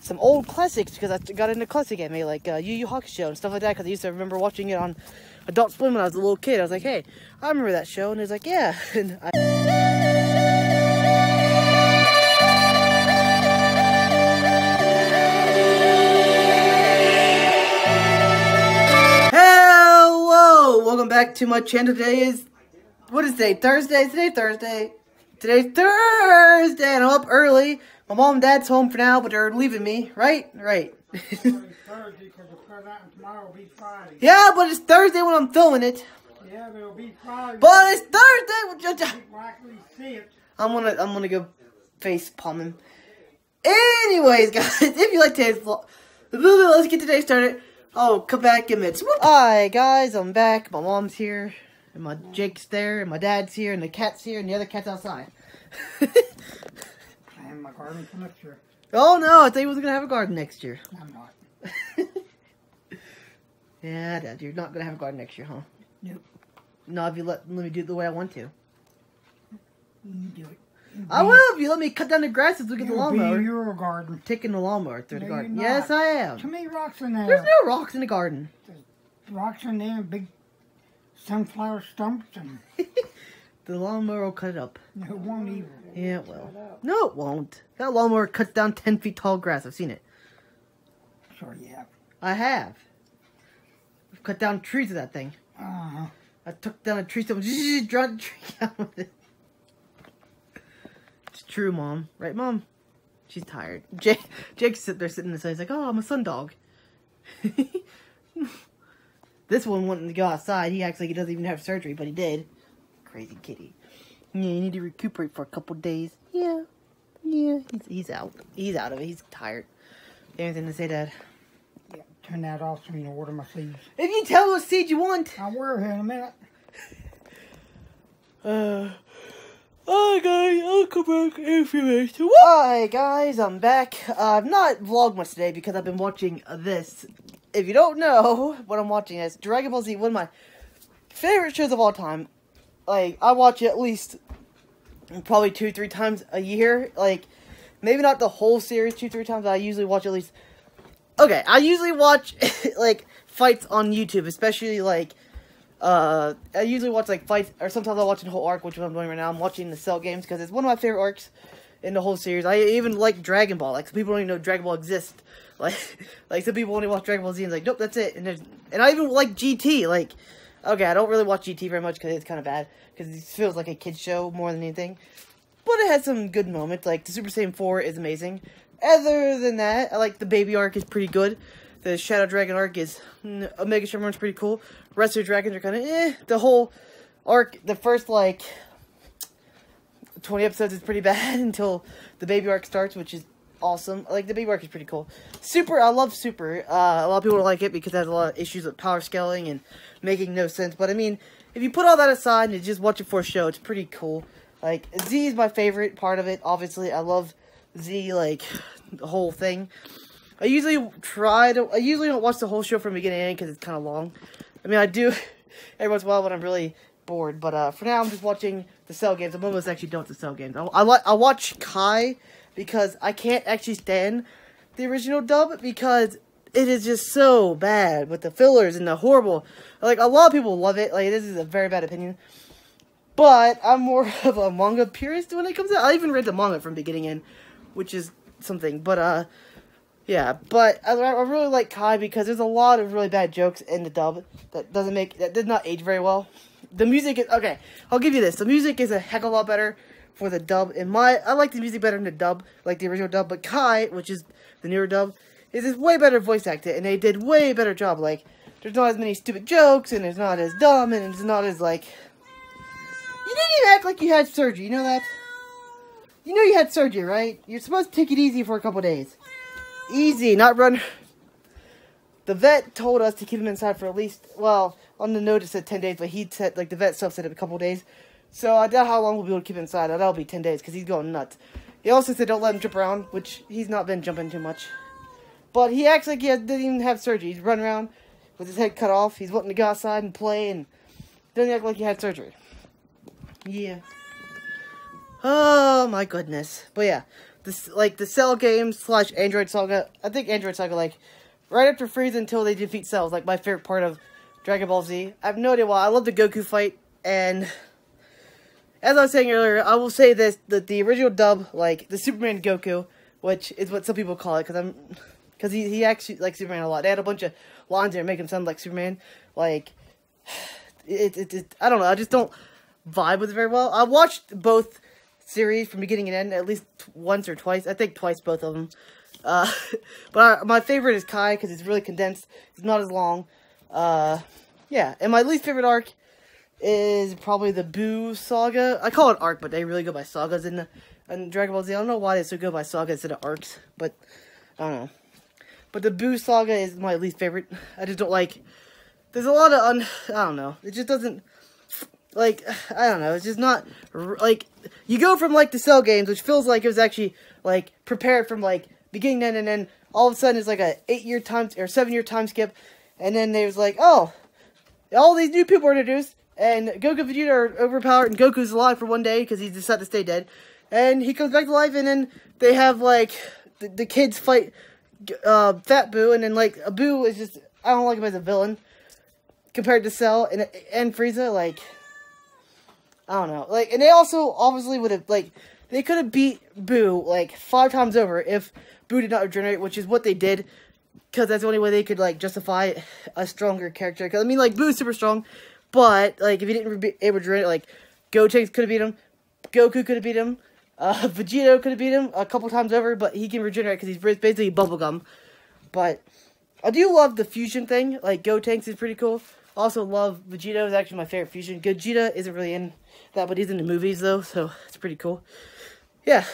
some old classics because I got into classic anime like Yu Yu Hakusho and stuff like that because I used to remember watching it on Adult Swim when I was a little kid. I was like, hey, I remember that show, and it was like, yeah. And hello, welcome back to my channel. Today is, what is today? Thursday. Today's Thursday. Today's Thursday, and I'm up early. My mom and dad's home for now, but they're leaving me. Right? Right. Yeah, but it's Thursday when I'm filming it. Yeah, but it'll be Friday. But it's Thursday. You'll actually see it. I'm gonna go face palming. Anyways, guys, if you like today's vlog, let's get today started. Oh, come back in minutes. Alright, guys, I'm back. My mom's here, and my Jake's there, and my dad's here, and the cat's here, and the other cat's outside. And my garden for next year. Oh no, I thought you was gonna have a garden next year. I'm not. Yeah, Dad, you're not gonna have a garden next year, huh? Nope. No, if you let me do it the way I want to. You do it. I will if you let me cut down the grass and look at the lawnmower. Be your garden. Taking the lawnmower through the No, garden. you're Yes, not. I am. Too many rocks in there. There's no rocks in the garden. There's rocks in there, big sunflower stumps, and The lawnmower will cut it up. it won't even. Yeah, it will. No, it won't. That lawnmower cuts down 10 feet tall grass. I've seen it. Sure you have. I have. I've cut down trees with that thing. Uh-huh. I took down a tree stump, dropped the tree down with it. It's true, Mom. Right, Mom? She's tired. Jake's sitting there sitting inside. He's like, oh, I'm a sun dog. This one wanted to go outside. He acts like he doesn't even have surgery, but he did. Crazy kitty. Yeah, you need to recuperate for a couple days. Yeah. Yeah. He's out. He's out of it. He's tired. Anything to say, Dad? Yeah, turn that off so you know order my seeds. If you tell me what seed you want. I'll wear here in a minute. Alright guys, I'll come back in a few minutes. Alright guys, I'm back. I've not vlogged much today because I've been watching this. If you don't know what I'm watching, is Dragon Ball Z, one of my favorite shows of all time. Like, I watch it at least probably 2-3 times a year. Like, maybe not the whole series 2-3 times, but I usually watch at least... Okay, I usually watch, like, fights on YouTube, especially, like, I usually watch, like, fights, or sometimes I'll watch the whole arc, which is what I'm doing right now. I'm watching the Cell games, because it's one of my favorite arcs in the whole series. I even like Dragon Ball. Like, some people don't even know Dragon Ball exists. Like some people only watch Dragon Ball Z and like, nope, that's it. And I even like GT. Like, okay, I don't really watch GT very much, because it's kind of bad. Because it feels like a kid's show more than anything. But it has some good moments. Like, the Super Saiyan 4 is amazing. Other than that, I like the Baby arc is pretty good. The Shadow Dragon arc is... Omega Shenron's pretty cool. Rest of the dragons are kind of eh. The whole arc, the first, like, 20 episodes is pretty bad until the Baby arc starts, which is awesome. Like, the Baby arc is pretty cool. Super, I love Super. A lot of people don't like it because it has a lot of issues with power scaling and making no sense. But, I mean, if you put all that aside and you just watch it for a show, it's pretty cool. Like, Z is my favorite part of it, obviously. I love Z, like, the whole thing. I usually don't watch the whole show from beginning to end because it's kind of long. I mean, I do every once in a while when I'm really bored. But, for now, I'm just watching the Cell games. I'm almost actually done with the Cell games. I watch Kai because I can't actually stand the original dub because it is just so bad with the fillers and the horrible. Like, a lot of people love it. Like, this is a very bad opinion. But I'm more of a manga purist when it comes out. I even read the manga from beginning in, which is something. But, yeah. But I really like Kai because there's a lot of really bad jokes in the dub that did not age very well. The music is, okay, I'll give you this. The music is a heck of a lot better for the dub. I like the music better than the dub, like the original dub. But Kai, which is the newer dub, is way better voice acted. And they did way better job. Like, there's not as many stupid jokes, and it's not as dumb, and it's not as, like... You didn't even act like you had surgery, you know that? You know you had surgery, right? You're supposed to take it easy for a couple days. Easy, not run... The vet told us to keep him inside for at least... Well, on the note it said 10 days, but he said, like, the vet self said it a couple days. So I doubt how long we'll be able to keep him inside. That'll be 10 days, because he's going nuts. He also said don't let him jump around, which he's not been jumping too much. But he acts like he didn't even have surgery. He's running around with his head cut off. He's wanting to go outside and play, and doesn't act like he had surgery. Yeah. Oh, my goodness. But yeah, the Cell games / Android Saga. I think Android Saga, like, right after Frieza until they defeat Cell is, like, my favorite part of Dragon Ball Z. I have no idea why. I love the Goku fight, and as I was saying earlier, I will say this, that the original dub, like, the Superman Goku, which is what some people call it, because he actually likes Superman a lot. They had a bunch of lines there to make him sound like Superman. Like, I don't know, I just don't vibe with it very well. I watched both series from beginning and end at least once or twice. I think twice, both of them. But my favorite is Kai, because it's really condensed. It's not as long. Yeah, and my least favorite arc is probably the Buu Saga. I call it arc, but they really go by sagas in Dragon Ball Z. I don't know why they still go by sagas instead of arcs, but I don't know. But the Buu Saga is my least favorite. I just don't like... There's a lot of I don't know. It just doesn't... Like, I don't know. It's just not... Like, you go from, like, the Cell games, which feels like it was actually, like, prepared from, like, beginning to end, and then all of a sudden it's like a 8-year time... or 7-year time skip, and then there's like, oh, all these new people are introduced, and Goku and Vegeta are overpowered, and Goku's alive for one day, because he decided to stay dead. And he comes back to life, and then they have, like, the kids fight... Fat Buu, and then, like, a Buu is just, I don't like him as a villain, compared to Cell, and Frieza, like, I don't know, like, and they also, obviously, would have, like, they could have beat Buu, like, 5 times over, if Buu did not regenerate, which is what they did, because that's the only way they could, like, justify a stronger character, because, I mean, like, Buu's super strong, but, like, if he didn't be able to regenerate, like, Gotenks could have beat him, Goku could have beat him, Vegito could have beat him a couple times over, but he can regenerate because he's basically bubblegum. But I do love the fusion thing. Like, Gotenks is pretty cool. Also love Vegito is actually my favorite fusion. Gogeta isn't really in that, but he's in the movies, though, so it's pretty cool. Yeah.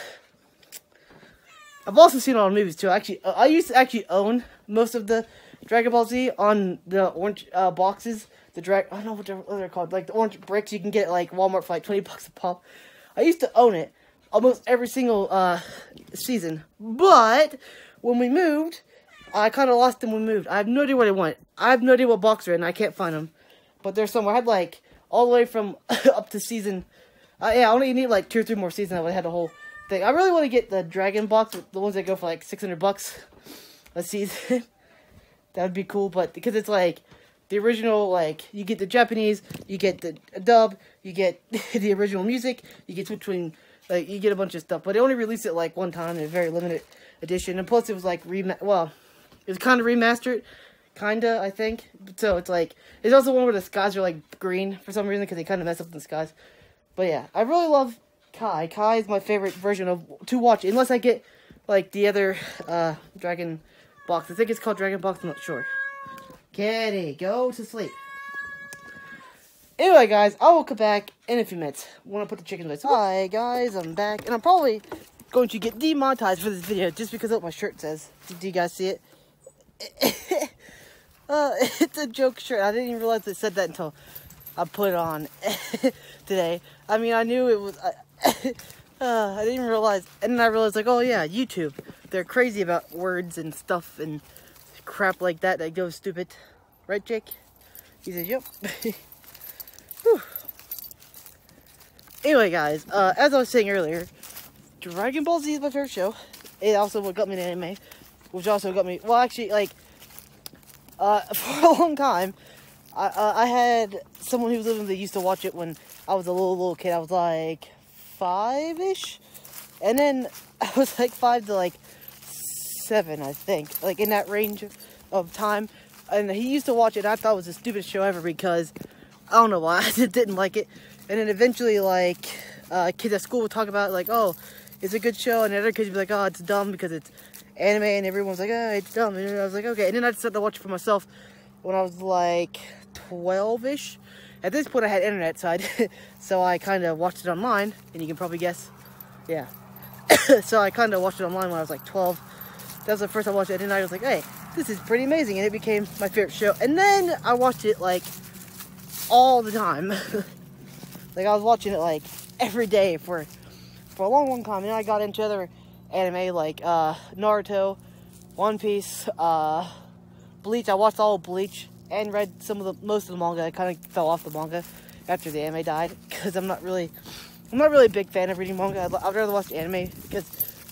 I've also seen all the movies, too. Actually, I used to actually own most of the Dragon Ball Z on the orange boxes. I don't know what they're called. Like, the orange bricks you can get at, like, Walmart for, like, 20 bucks a pop. I used to own it almost every single season, but when we moved, I kind of lost them when we moved. I have no idea what I want. I have no idea what box they're in. I can't find them, but they're somewhere. I had like all the way from up to season. Yeah, I only need like 2 or 3 more seasons. I would have had the whole thing. I really want to get the Dragon box, the ones that go for like 600 bucks a season. That would be cool, but because it's like the original, like you get the Japanese, you get the dub, you get the original music, you get between. Like, you get a bunch of stuff, but they only released it, like, one time in a very limited edition, and plus it was, like, it was kind of remastered, kinda, I think, so it's, like, it's also one where the skies are, like, green for some reason, because they kind of mess up the skies, but yeah, I really love Kai. Kai is my favorite version to watch, unless I get, like, the other, Dragon box. I think it's called Dragon box, I'm not sure. Kitty, go to sleep. Anyway, guys, I will come back in a few minutes when I put the chicken away. So, hi, guys, I'm back, and I'm probably going to get demonetized for this video just because of what my shirt says. Do you guys see it? It's a joke shirt. I didn't even realize it said that until I put it on today. I mean, I knew it was... I didn't even realize, and then I realized, like, oh yeah, YouTube. They're crazy about words and stuff and crap like that goes stupid. Right, Jake? He says, yep. Anyway, guys, as I was saying earlier, Dragon Ball Z is my favorite show. It also what got me into anime, which also got me, well, actually, like, for a long time, I had someone who was living that used to watch it when I was a little kid. I was, like, 5-ish, and then I was, like, 5 to, like, 7, I think, like, in that range of time, and he used to watch it, and I thought it was the stupidest show ever, because I don't know why, I just didn't like it. And then eventually, like, kids at school would talk about it, like, oh, it's a good show. And the other kids would be like, oh, it's dumb because it's anime. And everyone's like, oh, it's dumb. And I was like, okay. And then I decided to watch it for myself when I was, like, 12-ish. At this point, I had internet, so I kind of watched it online. And you can probably guess. Yeah. So I kind of watched it online when I was, like, 12. That was the first time I watched it. And then I was like, hey, this is pretty amazing. And it became my favorite show. And then I watched it, like, all the time. Like, I was watching it, like, every day for a long time. And then I got into other anime, like, Naruto, One Piece, Bleach. I watched all of Bleach and read most of the manga. I kind of fell off the manga after the anime died, because I'm not really a big fan of reading manga. I'd rather watch anime, because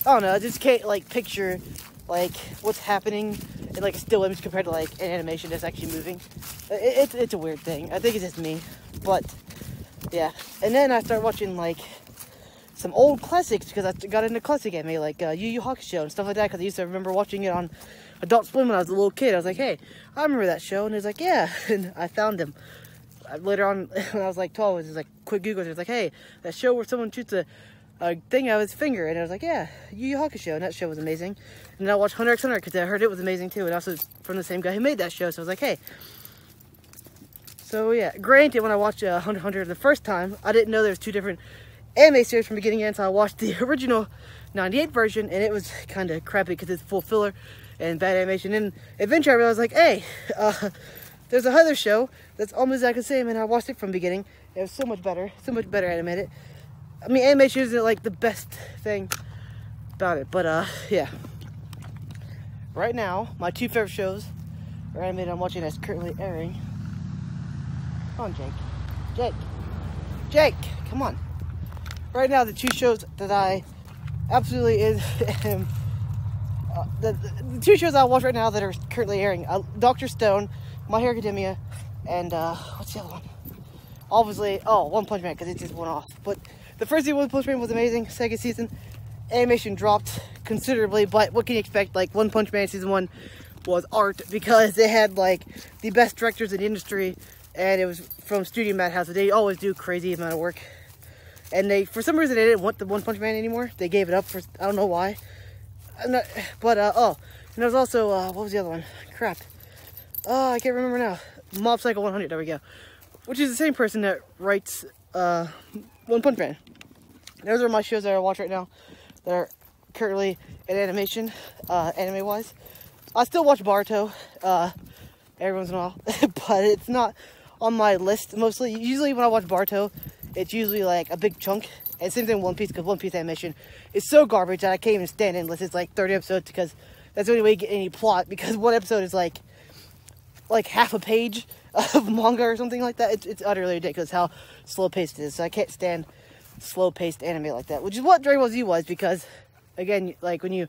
I don't know, I just can't like picture like what's happening in like a still image compared to like an animation that's actually moving. It's a weird thing. I think it's just me, but yeah. And then I started watching like some old classics because I got into classic anime like Yu Yu Hakusho and stuff like that because I used to remember watching it on Adult Swim when I was a little kid. I was like, hey, I remember that show, and it was like, yeah, and I found him. Later on, when I was like 12, it was like quick Google. It was like, hey, that show where someone shoots a thing out of his finger, and I was like, yeah, Yu Yu Hakusho, and that show was amazing. And then I watched Hunter x Hunter because I heard it was amazing too, and also from the same guy who made that show. So I was like, hey. So yeah, granted, when I watched Hunter x Hunter the first time, I didn't know there was two different anime series from beginning to end. So I watched the original '98 version, and it was kind of crappy because it's full filler and bad animation. And eventually, I realized like, hey. There's a other show that's almost exactly the same, and I watched it from the beginning. It was so much better animated. I mean, animation isn't like the best thing about it, but yeah. Right now, my two favorite shows are animated I'm watching that's currently airing. Come on, Jake, come on. Right now, the two shows that I absolutely am, the two shows I watch right now that are currently airing: Dr. Stone, My Hero Academia, and what's the other one? Obviously, One Punch Man, because it just went off. But the first season of One Punch Man was amazing. Second season, animation dropped considerably, but what can you expect? Like, One Punch Man season 1 was art because they had like the best directors in the industry, and it was from Studio Madhouse. So they always do crazy amount of work, and they, for some reason, they didn't want the One Punch Man anymore. They gave it up for, I don't know why. But and there was also what was the other one? Crap. I can't remember now. Mob Psycho 100, there we go. Which is the same person that writes One Punch Man. Those are my shows that I watch right now that are currently in animation, anime-wise. I still watch Boruto every once in a while, but it's not on my list mostly. Usually when I watch Boruto, it's usually like a big chunk. And same thing with One Piece, because One Piece animation is so garbage that I can't even stand it unless it's like 30 episodes, because that's the only way you get any plot, because one episode is like half a page of manga or something like that. It's utterly ridiculous how slow-paced it is. So I can't stand slow-paced anime like that, which is what Dragon Ball Z was, because again, like when you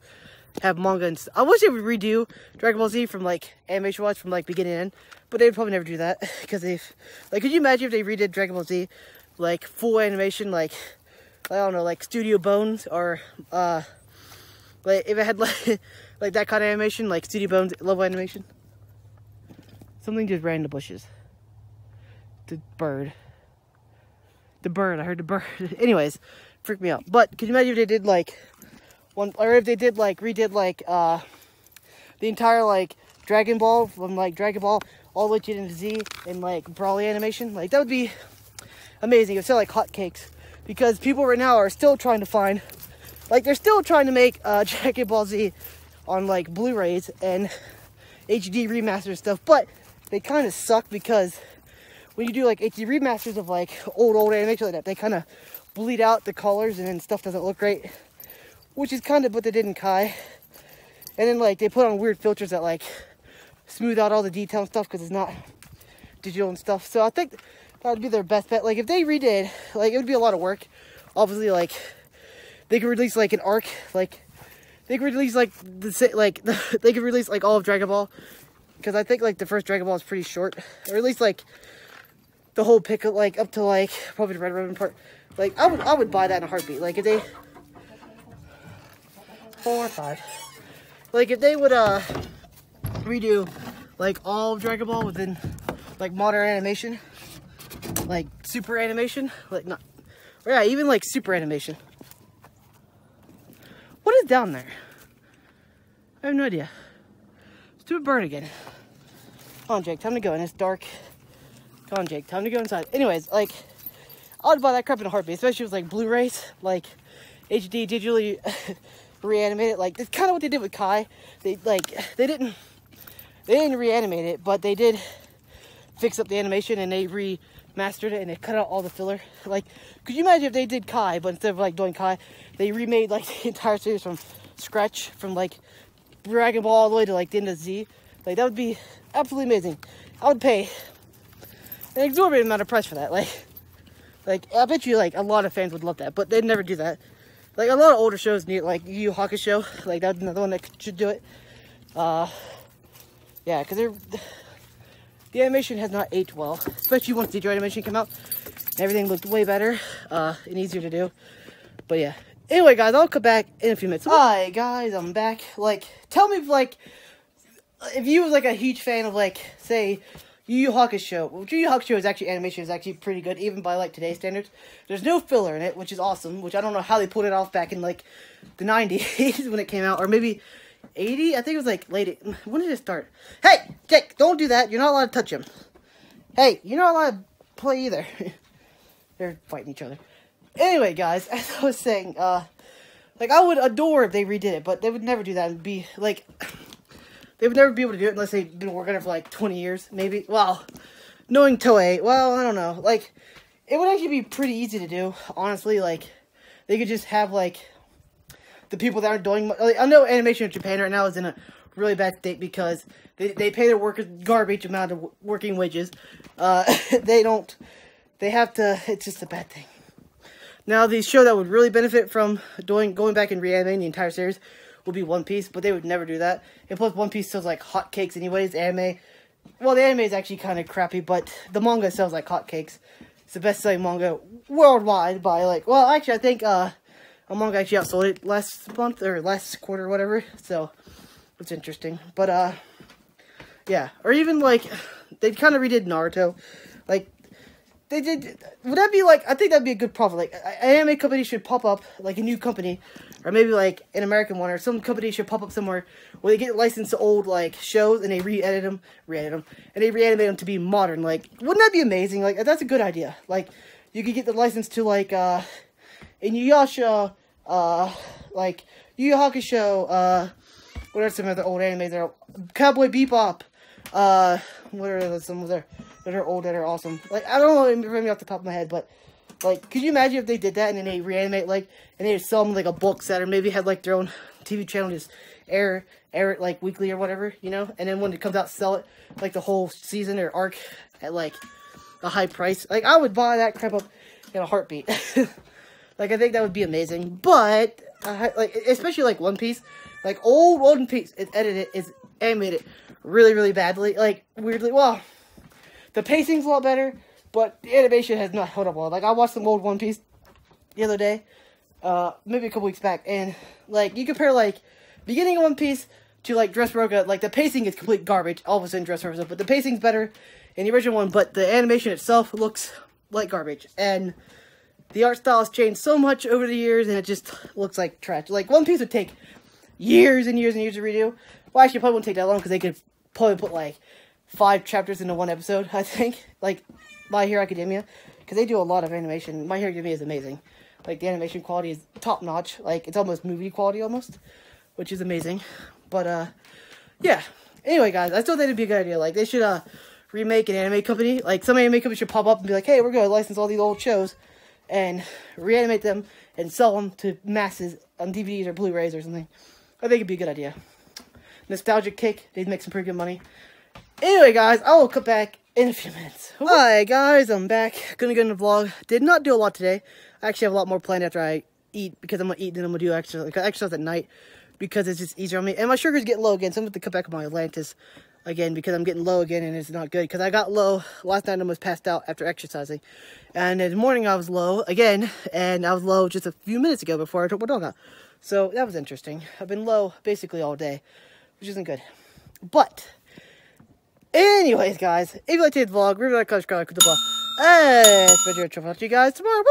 have manga and I wish they would redo Dragon Ball Z from like animation wise from like beginning to end, but they'd probably never do that because they've like, could you imagine if they redid Dragon Ball Z like full animation, like I don't know, like Studio Bones, or like if it had like like that kind of animation, like Studio Bones level animation. Something just ran in the bushes. The bird, I heard the bird. Anyways, freaked me out. But could you imagine if they did like one, or if they did like redid like the entire like Dragon Ball, from like Dragon Ball all the way to the Z in like Broly animation? Like that would be amazing. It would sell like hotcakes, because people right now are still trying to find, like they're still trying to make Dragon Ball Z on like Blu-rays and HD remastered stuff, but they kind of suck, because when you do like HD remasters of like old animation like that, they kind of bleed out the colors and then stuff doesn't look great, which is kind of what they did in Kai. And then like they put on weird filters that like smooth out all the detail and stuff because it's not digital and stuff. So I think that would be their best bet. Like if they redid, like it would be a lot of work. Obviously, like they could release like an arc, like they could release like they could release like all of Dragon Ball, because I think like the first Dragon Ball is pretty short, or at least like the whole pick like up to like probably the Red Ribbon part. Like I would buy that in a heartbeat. Like if they 4 or 5, like if they would redo like all of Dragon Ball within like modern animation, like super animation, like not, yeah, even like super animation. What is down there? I have no idea. Stupid bird again. Come on, Jake, time to go, and it's dark. Come on, Jake, time to go inside. Anyways, like, I would buy that crap in a heartbeat, especially with like Blu-rays, like HD digitally reanimated. Like, that's kind of what they did with Kai. They didn't reanimate it, but they did fix up the animation, and they remastered it, and they cut out all the filler. Like, could you imagine if they did Kai, but instead of like doing Kai, they remade like the entire series from scratch, from like Dragon Ball all the way to like the end of Z? Like, that would be absolutely amazing. I would pay an exorbitant amount of price for that. Like I bet you like a lot of fans would love that, but they'd never do that. Like, a lot of older shows need, like, Yu Yu Hakusho. Like, that's another one that should do it. Yeah, because the animation has not aged well. Especially once the animation came out. Everything looked way better and easier to do. But, yeah. Anyway, guys, I'll come back in a few minutes. Hi, guys, I'm back. Like, tell me, like, if you was, like, a huge fan of, like, say, Yu Yu Hakusho. Well, Yu Yu Hakusho is actually, animation is actually pretty good, even by, like, today's standards. There's no filler in it, which is awesome, which I don't know how they pulled it off back in, like, the 90s when it came out, or maybe 80? I think it was, like, late. When did it start? Hey, Jake, don't do that. You're not allowed to touch him. Hey, you're not allowed to play either. They're fighting each other. Anyway, guys, as I was saying, like, I would adore if they redid it, but they would never do that and be, like... They would never be able to do it unless they'd been working on it for, like, 20 years, maybe. Well, knowing Toei, well, I don't know. Like, it would actually be pretty easy to do, honestly. Like, they could just have, like, the people that aren't doing... Like, I know animation in Japan right now is in a really bad state because they pay their workers garbage amount of working wages. They don't... They have to... It's just a bad thing. Now, the show that would really benefit from going back and reanimating the entire series would be One Piece, but they would never do that. And plus, One Piece sells like hotcakes anyways. Anime, well, the anime is actually kind of crappy, but the manga sells like hotcakes. It's the best-selling manga worldwide by, like, well, actually, I think a manga actually outsold it last month, or last quarter, or whatever, so it's interesting. But, yeah, or even, like, they kind of redid Naruto. Like, they did, would that be, like, I think that'd be a good profit. Like, an anime company should pop up, like, a new company, or maybe, like, an American one, or some company should pop up somewhere where they get licensed to old, like, shows, and they re-edit them, and they reanimate them to be modern. Like, wouldn't that be amazing? Like, that's a good idea. Like, you could get the license to, like, Inuyasha, like, Yu Yu Hakusho, what are some other old animes that are, Cowboy Bebop, what are some of their... that are old, that are awesome. Like, I don't know, remember off the top of my head, but, like, could you imagine if they did that and then they reanimate, like, and they just sell them, like, a bulk set, or maybe had, like, their own TV channel, just air it, like, weekly or whatever, you know? And then when it comes out, sell it, like, the whole season or arc at, like, a high price. Like, I would buy that crap up in a heartbeat. Like, I think that would be amazing. But, like, especially, like, One Piece. Like, old One Piece is edited, is animated really, really badly. Like, weirdly, well... The pacing's a lot better, but the animation has not held up well. Like, I watched some old One Piece the other day, maybe a couple weeks back, and, like, you compare, like, beginning of One Piece to, like, Dressrosa, like, the pacing is complete garbage, all of a sudden Dressrosa, but the pacing's better in the original one, but the animation itself looks like garbage, and the art style has changed so much over the years, and it just looks like trash. Like, One Piece would take years and years and years to redo. Well, actually, it probably wouldn't take that long, because they could probably put, like, 5 chapters into one episode, I think. Like, My Hero Academia. Because they do a lot of animation. My Hero Academia is amazing. Like, the animation quality is top-notch. Like, it's almost movie quality, almost. Which is amazing. But, yeah. Anyway, guys, I still think it'd be a good idea. Like, they should, remake an anime company. Like, some anime company should pop up and be like, hey, we're gonna license all these old shows. And reanimate them and sell them to masses on DVDs or Blu-rays or something. I think it'd be a good idea. Nostalgic kick. They'd make some pretty good money. Anyway, guys, I will come back in a few minutes. Hi, guys, I'm back. Gonna get in the vlog. Did not do a lot today. I actually have a lot more planned after I eat, because I'm gonna eat and then I'm gonna do exercise. Like, exercise at night, because it's just easier on me. And my sugar's getting low again, so I'm gonna have to cut back on my Atlantis again, because I'm getting low again, and it's not good. Because I got low last night, I almost passed out after exercising. And in the morning, I was low again, and I was low just a few minutes ago before I took my dog out. So, that was interesting. I've been low basically all day, which isn't good. But... anyways, guys, if you like today's vlog, remember to subscribe, click the bell, and I'll see you guys tomorrow.